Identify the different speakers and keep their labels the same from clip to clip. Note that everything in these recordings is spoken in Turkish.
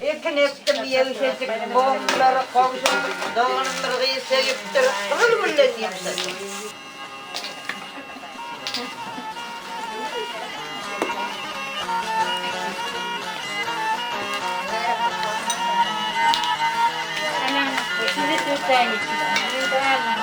Speaker 1: Eknektim yevşecik boğumları kovuşup dağınımları seviptir kıl büllen yemsedim.
Speaker 2: Sizi Türk'ten geçin.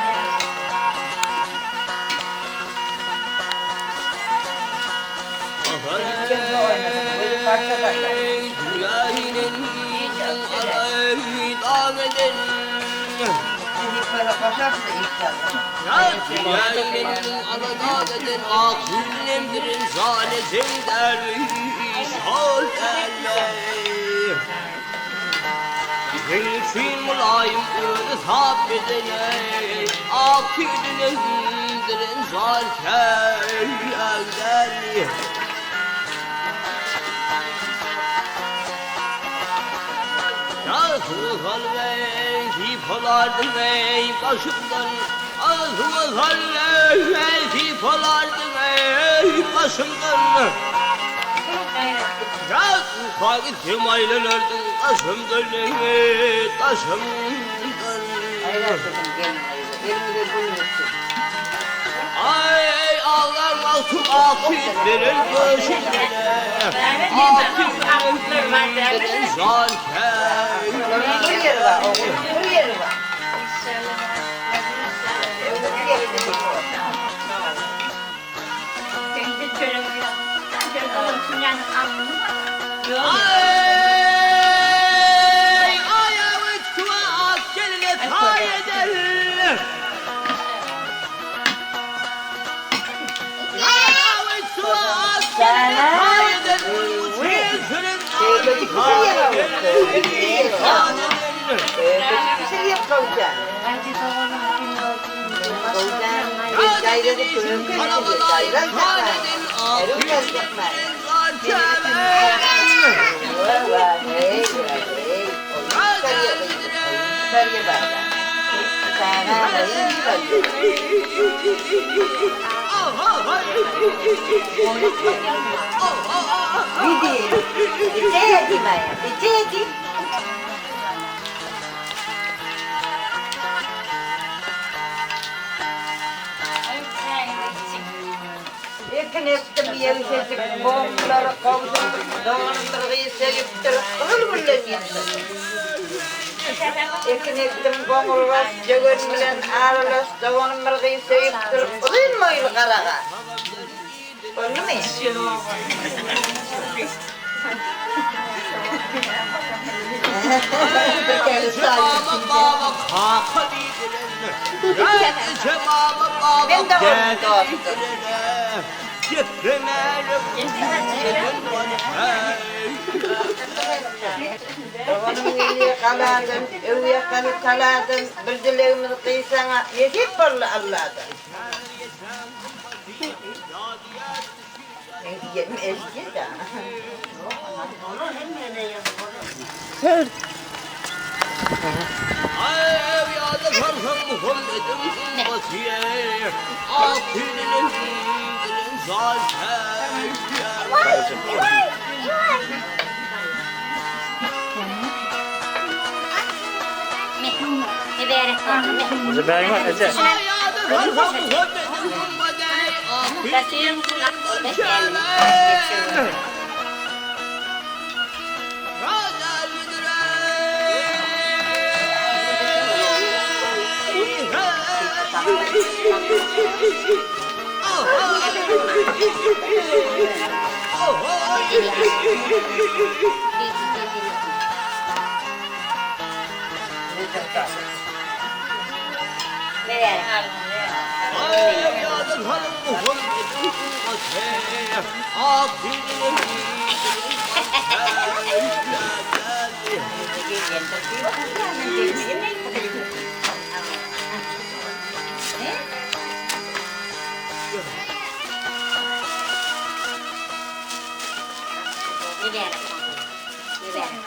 Speaker 3: Gelişim mulayim öyle sabredene akidinin dirin zarken yerden Ağzımı kalbey tipolardım ey başımdan Ağzımı kalbey tipolardım ey başımdan Ya ufak gittim ailelerden taşımdan ey taşımdan Ay ağlar altın akitlerin başımdan Akitlerin zarken
Speaker 1: Bir yeri var oğlum, bir yeri var.
Speaker 3: Ay ayağı tuğak geline tay eder Ayağı tuğak geline tay eder
Speaker 1: Bir şey yap kavuşan. Kavuşan gayrede köyün köyünde gayret yapma. Erolmaz yapma. Sarıya bağla. Sana Vidi, vidi Maya, vidi. Eknektim yevşecik boğumları kovuşup dağınımları seviptir kıl büllen yemsedim. Eknektim koңurlas jөгөн bilen aralas dağınımları seviptir kılın moylu karağa. Oldu mu? Ben de oldum. Oğlum yeni kaladın, ev yakanı kaladın, bir dileğimizi kıysana yetip bollu Allah'dan. Eski de.
Speaker 2: Kır.
Speaker 3: Ay evladı farkım Muhammed'in vasiye akidinin dirin zarken
Speaker 2: Zebeğin var Ece.
Speaker 3: Ayadı farkım Muhammed'in vasiye akidinin dirin zarken
Speaker 4: Libera.